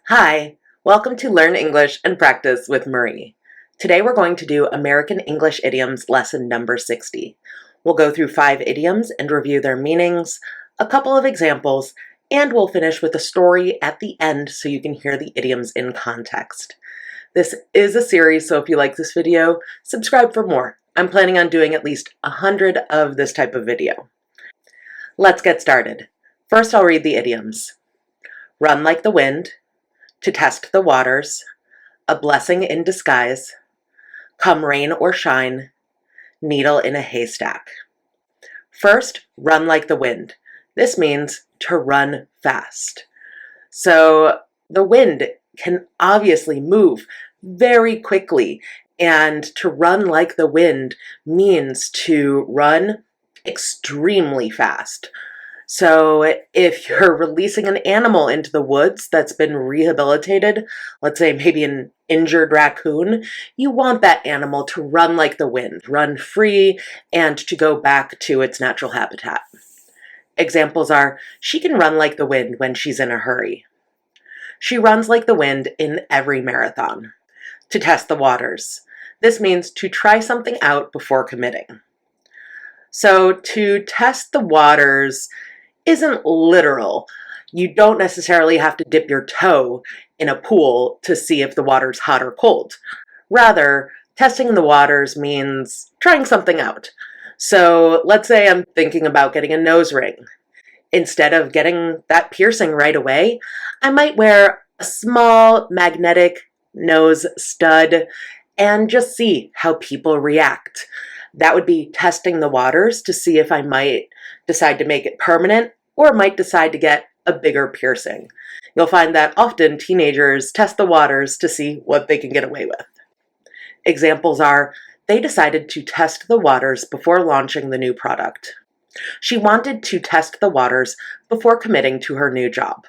Hi, welcome to Learn English and Practice with Marie. Today we're going to do American English Idioms lesson number 60. We'll go through 5 idioms and review their meanings, a couple of examples, and we'll finish with a story at the end so you can hear the idioms in context. This is a series, so if you like this video, subscribe for more. I'm planning on doing at least 100 of this type of video. Let's get started. First, I'll read the idioms. Run like the wind, to test the waters, a blessing in disguise, come rain or shine, needle in a haystack. First, run like the wind. This means to run fast. So the wind can obviously move very quickly, and to run like the wind means to run extremely fast. So if you're releasing an animal into the woods that's been rehabilitated, let's say maybe an injured raccoon, you want that animal to run like the wind, run free, and to go back to its natural habitat. Examples are, she can run like the wind when she's in a hurry. She runs like the wind in every marathon. To test the waters. This means to try something out before committing. So to test the waters isn't literal. You don't necessarily have to dip your toe in a pool to see if the water's hot or cold. Rather, testing the waters means trying something out. So let's say I'm thinking about getting a nose ring. Instead of getting that piercing right away, I might wear a small magnetic nose stud and just see how people react. That would be testing the waters to see if I might decide to make it permanent or might decide to get a bigger piercing. You'll find that often teenagers test the waters to see what they can get away with. Examples are, they decided to test the waters before launching the new product. She wanted to test the waters before committing to her new job.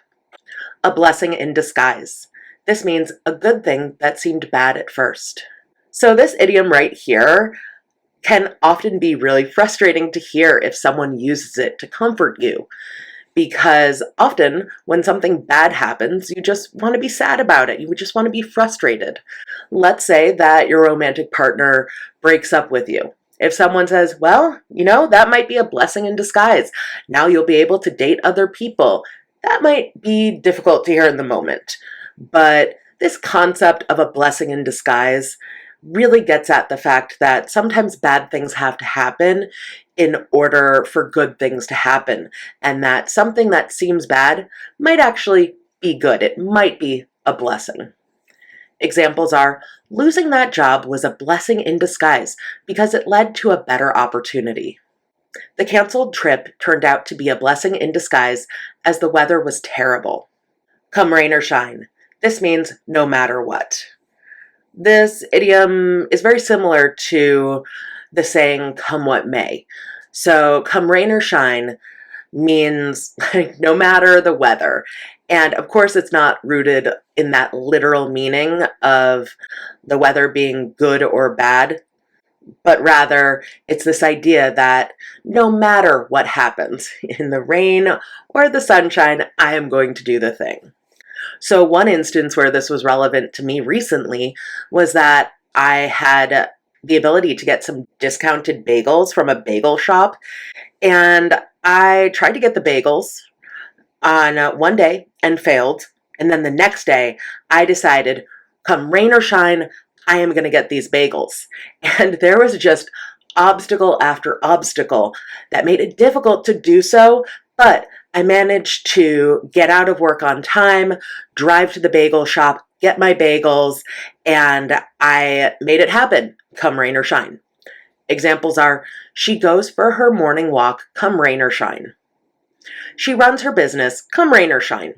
A blessing in disguise. This means a good thing that seemed bad at first. So this idiom right here can often be really frustrating to hear if someone uses it to comfort you. Because often when something bad happens, you just want to be sad about it. You just want to be frustrated. Let's say that your romantic partner breaks up with you. If someone says, well, that might be a blessing in disguise. Now you'll be able to date other people. That might be difficult to hear in the moment. But this concept of a blessing in disguise really gets at the fact that sometimes bad things have to happen in order for good things to happen, and that something that seems bad might actually be good. It might be a blessing. Examples are, losing that job was a blessing in disguise because it led to a better opportunity. The canceled trip turned out to be a blessing in disguise as the weather was terrible. Come rain or shine. This means no matter what. This idiom is very similar to the saying, come what may. So come rain or shine means no matter the weather. And of course, it's not rooted in that literal meaning of the weather being good or bad, but rather it's this idea that no matter what happens in the rain or the sunshine, I am going to do the thing. So one instance where this was relevant to me recently was that I had the ability to get some discounted bagels from a bagel shop, and I tried to get the bagels on one day and failed, and then the next day I decided, come rain or shine, I am going to get these bagels. And there was just obstacle after obstacle that made it difficult to do so, but I managed to get out of work on time, drive to the bagel shop, get my bagels, and I made it happen, come rain or shine. Examples are, she goes for her morning walk, come rain or shine. She runs her business, come rain or shine.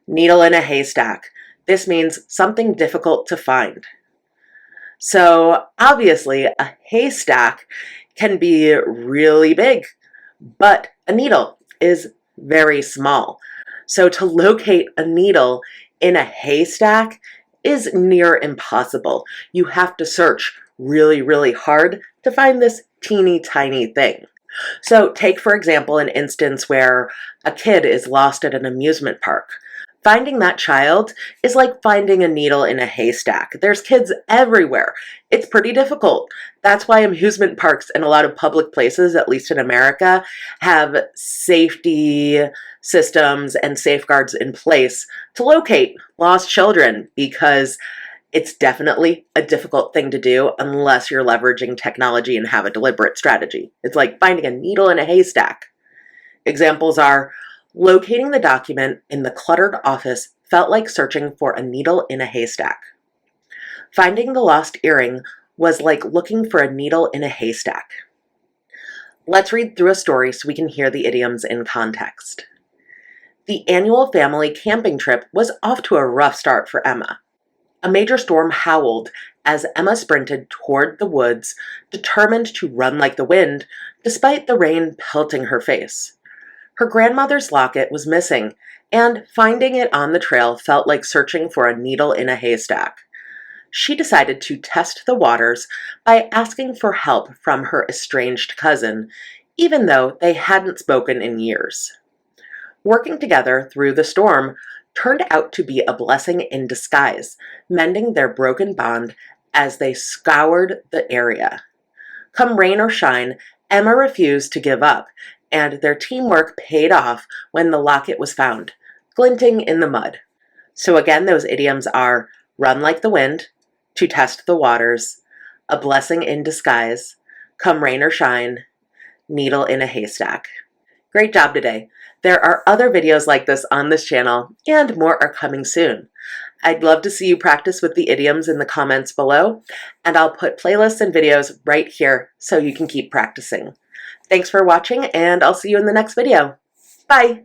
Needle in a haystack. This means something difficult to find. So obviously, a haystack can be really big, but a needle is very small. So to locate a needle in a haystack is near impossible. You have to search really, really hard to find this teeny tiny thing. So take, for example, an instance where a kid is lost at an amusement park. Finding that child is like finding a needle in a haystack. There's kids everywhere. It's pretty difficult. That's why amusement parks and a lot of public places, at least in America, have safety systems and safeguards in place to locate lost children, because it's definitely a difficult thing to do unless you're leveraging technology and have a deliberate strategy. It's like finding a needle in a haystack. Examples are: locating the document in the cluttered office felt like searching for a needle in a haystack. Finding the lost earring was like looking for a needle in a haystack. Let's read through a story so we can hear the idioms in context. The annual family camping trip was off to a rough start for Emma. A major storm howled as Emma sprinted toward the woods, determined to run like the wind, despite the rain pelting her face. Her grandmother's locket was missing, and finding it on the trail felt like searching for a needle in a haystack. She decided to test the waters by asking for help from her estranged cousin, even though they hadn't spoken in years. Working together through the storm turned out to be a blessing in disguise, mending their broken bond as they scoured the area. Come rain or shine, Emma refused to give up, and their teamwork paid off when the locket was found, glinting in the mud. So again, those idioms are run like the wind, to test the waters, a blessing in disguise, come rain or shine, needle in a haystack. Great job today. There are other videos like this on this channel, and more are coming soon. I'd love to see you practice with the idioms in the comments below, and I'll put playlists and videos right here so you can keep practicing. Thanks for watching, and I'll see you in the next video. Bye!